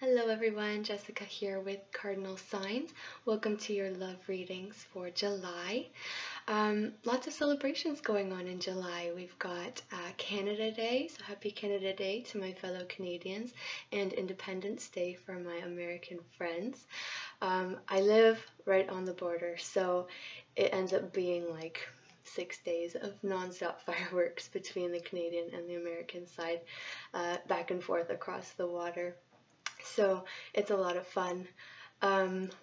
Hello everyone, Jessica here with Cardinal Signs. Welcome to your love readings for July. Lots of celebrations going on in July. We've got Canada Day, so happy Canada Day to my fellow Canadians, and Independence Day for my American friends. I live right on the border, so it ends up being like 6 days of non-stop fireworks between the Canadian and the American side, back and forth across the water. So it's a lot of fun.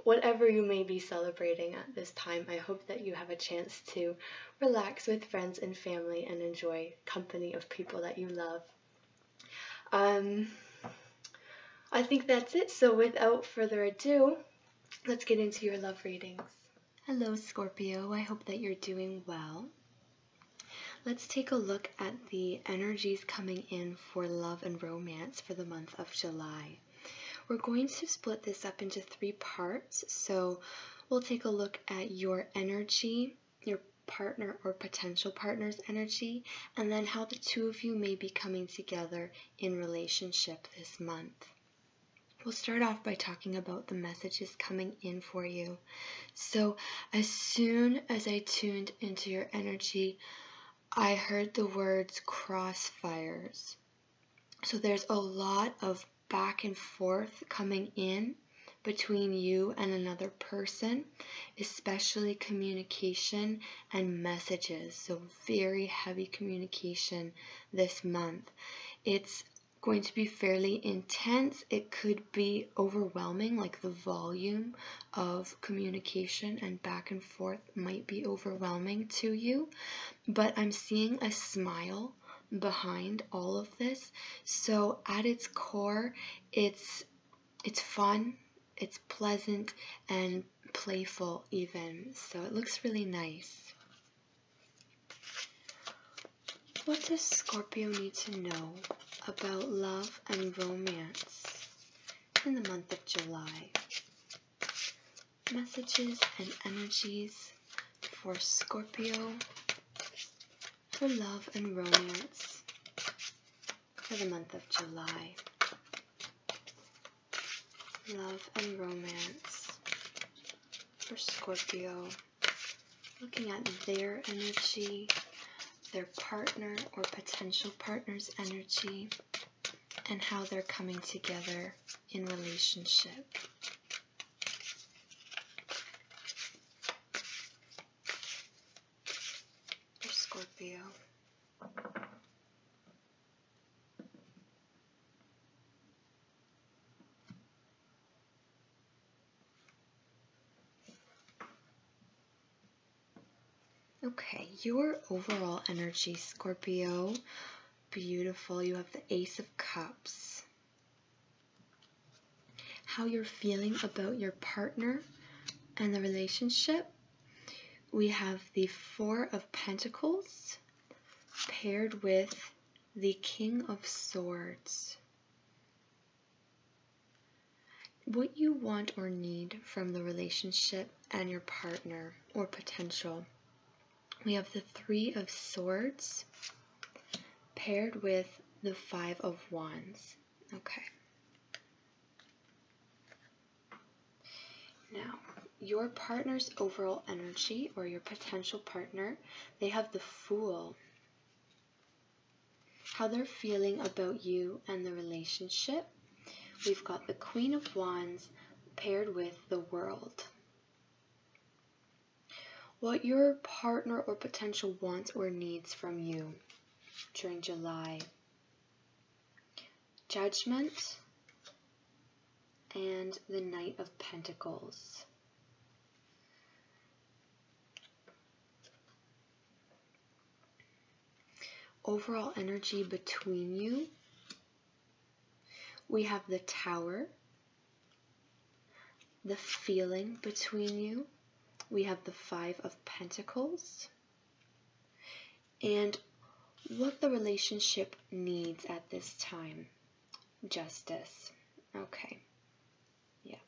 Whatever you may be celebrating at this time, I hope that you have a chance to relax with friends and family and enjoy company of people that you love. I think that's it. So without further ado, let's get into your love readings. Hello Scorpio, I hope that you're doing well. Let's take a look at the energies coming in for love and romance for the month of July. We're going to split this up into 3 parts. So we'll take a look at your energy, your partner or potential partner's energy, and then how the two of you may be coming together in relationship this month. We'll start off by talking about the messages coming in for you. So as soon as I tuned into your energy, I heard the words crossfires. So there's a lot of back and forth coming in between you and another person, especially communication and messages. So very heavy communication this month. It's going to be fairly intense. It could be overwhelming, like the volume of communication and back and forth might be overwhelming to you, but I'm seeing a smile behind all of this. So at its core, it's fun, it's pleasant and playful even. So it looks really nice. What does Scorpio need to know about love and romance in the month of July? Messages and energies for Scorpio for love and romance for the month of July. Love and romance for Scorpio. Looking at their energy, their partner or potential partner's energy, and how they're coming together in relationship. For Scorpio. Okay, your overall energy, Scorpio, beautiful. You have the Ace of Cups. How you're feeling about your partner and the relationship. We have the Four of Pentacles paired with the King of Swords. What you want or need from the relationship and your partner or potential. We have the Three of Swords paired with the Five of Wands. Okay. Now, your partner's overall energy or your potential partner, they have the Fool. How they're feeling about you and the relationship. We've got the Queen of Wands paired with the World. What your partner or potential wants or needs from you during July. Judgment and the Knight of Pentacles. Overall energy between you. We have the Tower, the feeling between you. We have the Five of Pentacles, and what the relationship needs at this time. Justice. Okay. Yep.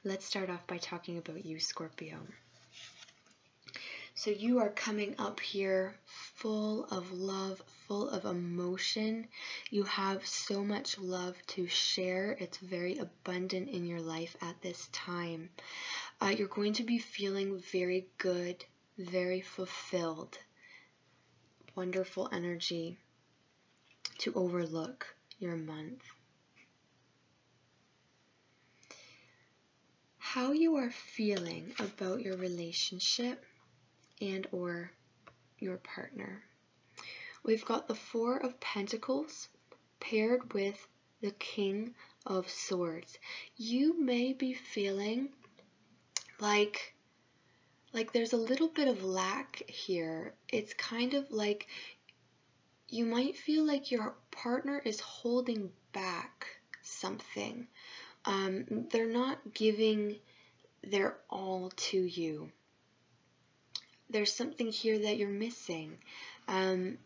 Let's start off by talking about you, Scorpio. So you are coming up here full of love, full of emotion. You have so much love to share. It's very abundant in your life at this time. You're going to be feeling very good, very fulfilled. Wonderful energy to overlook your month. How you are feeling about your relationship and or your partner. We've got the Four of Pentacles paired with the King of Swords. You may be feeling like there's a little bit of lack here. It's kind of like you might feel like your partner is holding back something. They're not giving their all to you. There's something here that you're missing. And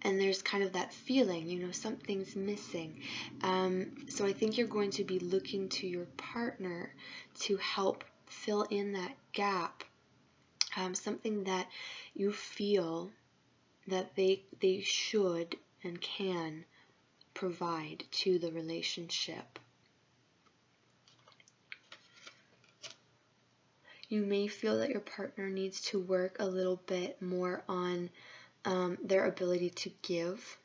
there's kind of that feeling, you know, something's missing. So I think you're going to be looking to your partner to help fill in that gap. Something that you feel that they should and can provide to the relationship. You may feel that your partner needs to work a little bit more on their ability to give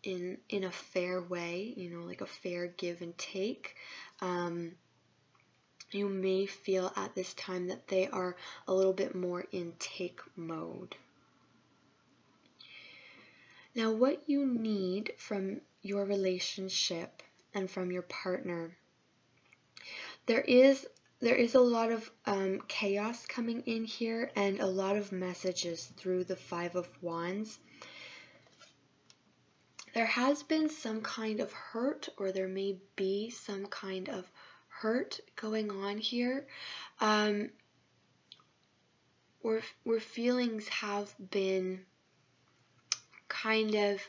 in a fair way, you know, like a fair give and take. You may feel at this time that they are a little bit more in take mode. Now, what you need from your relationship and from your partner, there is a lot of chaos coming in here and a lot of messages through the Five of Wands. There has been some kind of hurt, or there may be some kind of hurt going on here, where feelings have been kind of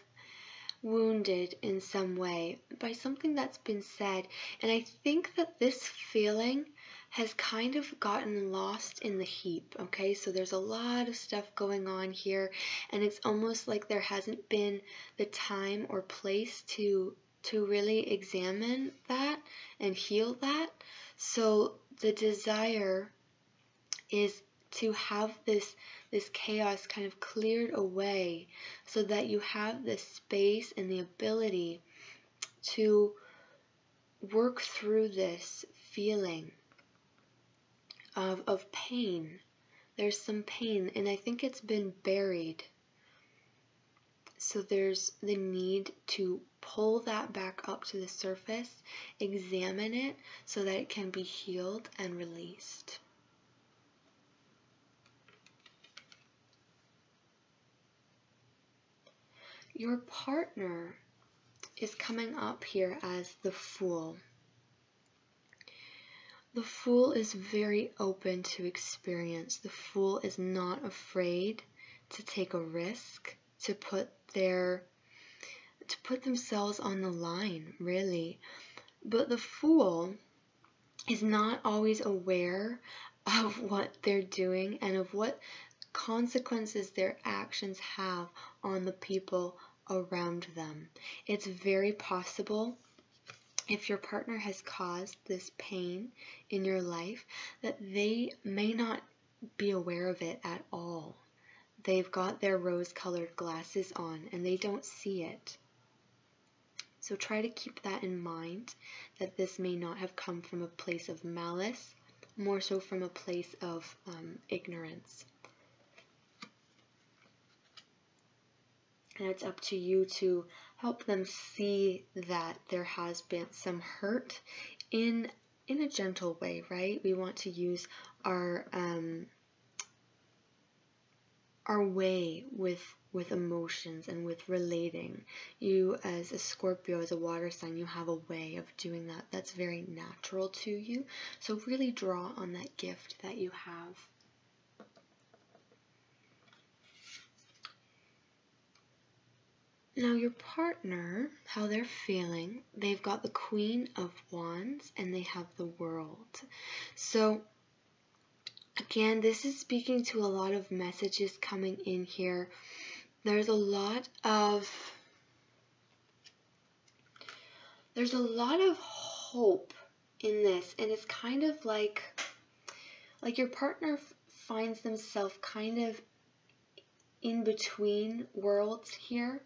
wounded in some way by something that's been said. And I think that this feeling has kind of gotten lost in the heap, okay? So there's a lot of stuff going on here, and it's almost like there hasn't been the time or place to really examine that and heal that. So the desire is to have this chaos kind of cleared away so that you have the space and the ability to work through this feeling of pain. There's some pain, and I think it's been buried. So there's the need to pull that back up to the surface, examine it so that it can be healed and released. Your partner is coming up here as the Fool. The Fool is very open to experience. The Fool is not afraid to take a risk, to put themselves on the line, really. But the Fool is not always aware of what they're doing and of what consequences their actions have on the people around them. It's very possible, if your partner has caused this pain in your life, that they may not be aware of it at all. They've got their rose-colored glasses on and they don't see it. So try to keep that in mind, that this may not have come from a place of malice, more so from a place of ignorance. And it's up to you to help them see that there has been some hurt in a gentle way, right? We want to use our way with emotions and with relating. You, as a Scorpio, as a water sign, you have a way of doing that that's very natural to you. So really draw on that gift that you have. Now your partner, how they're feeling, they've got the Queen of Wands and they have the World. So Again, this is speaking to a lot of messages coming in here. There's a lot of hope in this, and it's kind of like your partner finds themselves kind of in between worlds here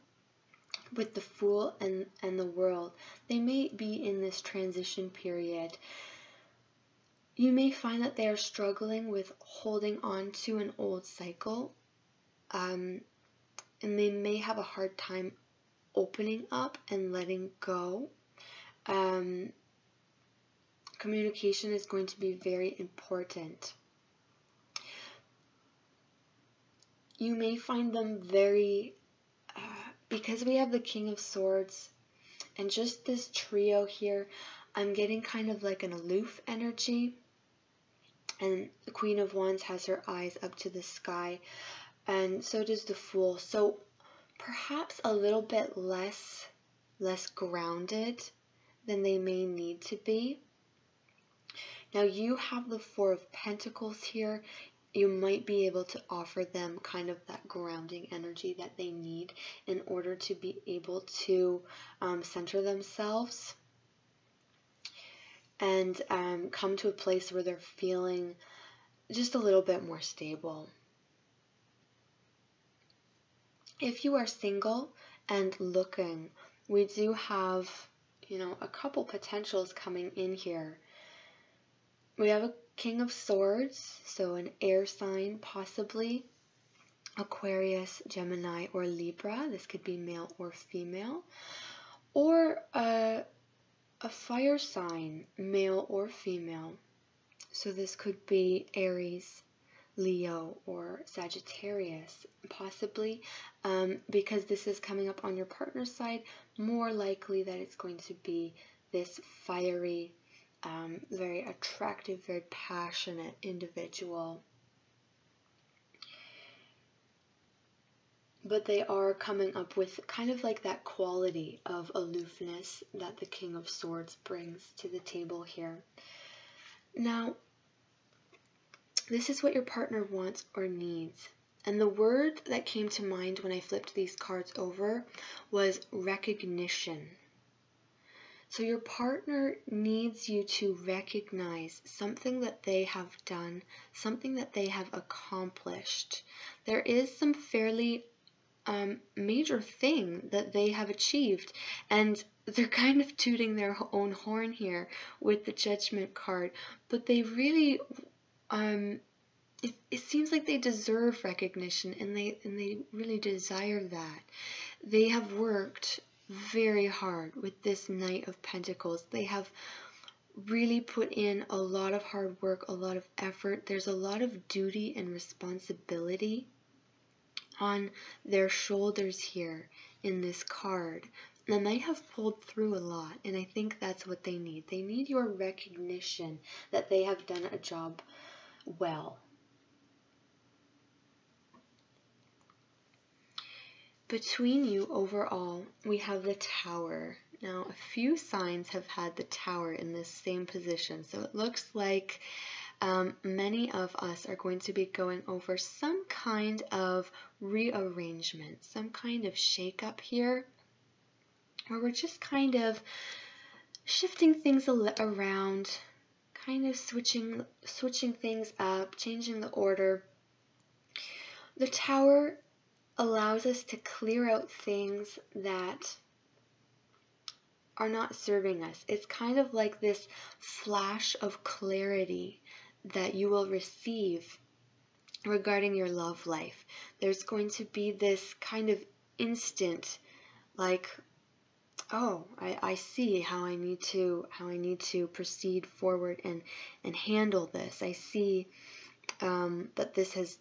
with the Fool and the World. They may be in this transition period. You may find that they are struggling with holding on to an old cycle, and they may have a hard time opening up and letting go. Communication is going to be very important. You may find them very, because we have the King of Swords and just this trio here, I'm getting kind of like an aloof energy. And the Queen of Wands has her eyes up to the sky, and so does the Fool. So perhaps a little bit less grounded than they may need to be. Now you have the Four of Pentacles here. You might be able to offer them kind of that grounding energy that they need in order to be able to center themselves and come to a place where they're feeling just a little bit more stable. If you are single and looking, we do have, a couple potentials coming in here. We have a King of Swords, so an air sign, possibly Aquarius, Gemini, or Libra. This could be male or female. Or a fire sign, male or female. So this could be Aries, Leo, or Sagittarius, possibly, because this is coming up on your partner's side. More likely that it's going to be this fiery, very attractive, very passionate individual. But they are coming up with kind of like that quality of aloofness that the King of Swords brings to the table here. Now, this is what your partner wants or needs. And the word that came to mind when I flipped these cards over was recognition. So your partner needs you to recognize something that they have done, something that they have accomplished. There is some fairly major thing that they have achieved, and they're kind of tooting their own horn here with the Judgment card, but they really it seems like they deserve recognition, and they really desire that. They have worked very hard with this Knight of Pentacles. They have really put in a lot of hard work, a lot of effort. There's a lot of duty and responsibility on their shoulders here in this card. And they have pulled through a lot, and I think that's what they need. They need your recognition that they have done a job well. Between you overall, we have the Tower. Now, a few signs have had the Tower in this same position, so it looks like many of us are going to be going over some kind of rearrangement, some kind of shake-up here, where we're just kind of shifting things around, kind of switching things up, changing the order. The Tower allows us to clear out things that are not serving us. It's kind of like this flash of clarity that you will receive regarding your love life. There's going to be this kind of instant, like, oh, I see how I need to proceed forward and handle this. I see that this has,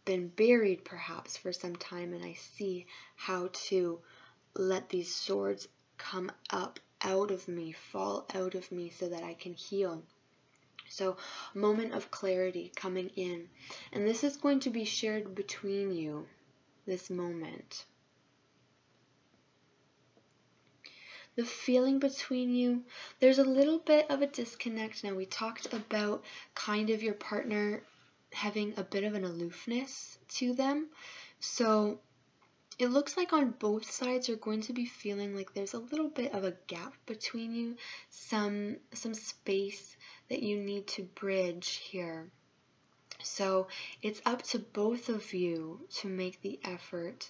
been buried perhaps for some time, and I see how to let these swords come up out of me, fall out of me, so that I can heal. So, a moment of clarity coming in, and this is going to be shared between you, this moment. the feeling between you, there's a little bit of a disconnect. Now, we talked about kind of your partner having a bit of an aloofness to them. So it looks like on both sides you're going to be feeling like there's a little bit of a gap between you, some space that you need to bridge here. So it's up to both of you to make the effort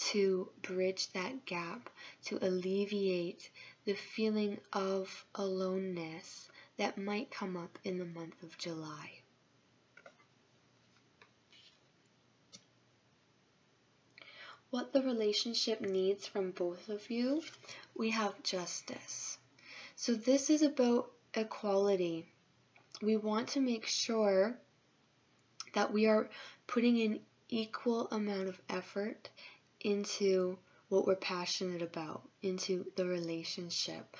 to bridge that gap, to alleviate the feeling of aloneness that might come up in the month of July. What the relationship needs from both of you, we have justice. So this is about equality. We want to make sure that we are putting an equal amount of effort into what we're passionate about, into the relationship.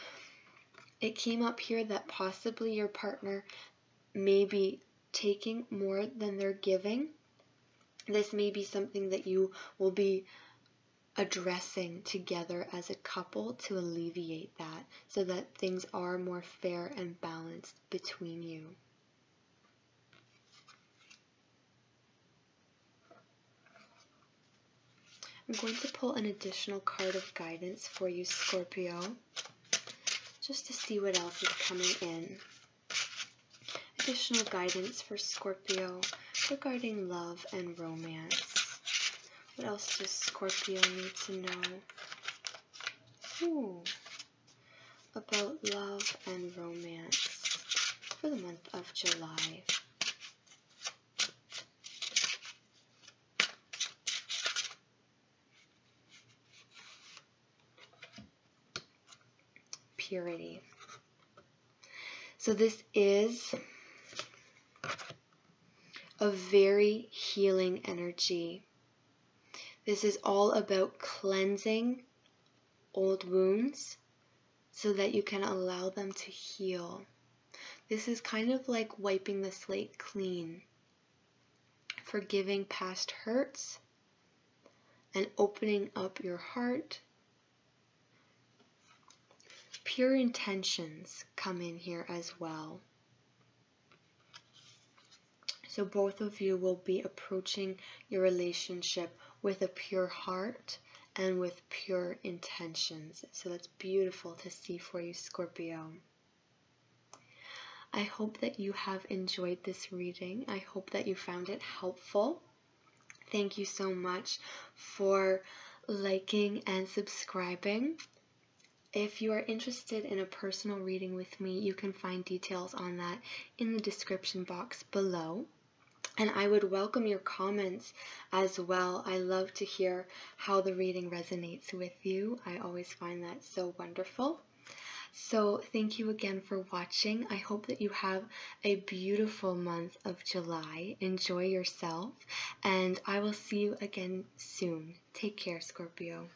It came up here that possibly your partner may be taking more than they're giving. This may be something that you will be addressing together as a couple to alleviate that, so that things are more fair and balanced between you. I'm going to pull an additional card of guidance for you, Scorpio, just to see what else is coming in. Additional guidance for Scorpio regarding love and romance. What else does Scorpio need to know about love and romance for the month of July? Purity. So this is a very healing energy. This is all about cleansing old wounds so that you can allow them to heal. This is kind of like wiping the slate clean, forgiving past hurts, and opening up your heart. Pure intentions come in here as well. So both of you will be approaching your relationship with a pure heart and with pure intentions. So that's beautiful to see for you, Scorpio. I hope that you have enjoyed this reading. I hope that you found it helpful. Thank you so much for liking and subscribing. If you are interested in a personal reading with me, you can find details on that in the description box below. And I would welcome your comments as well. I love to hear how the reading resonates with you. I always find that so wonderful. So thank you again for watching. I hope that you have a beautiful month of July. Enjoy yourself, and I will see you again soon. Take care, Scorpio.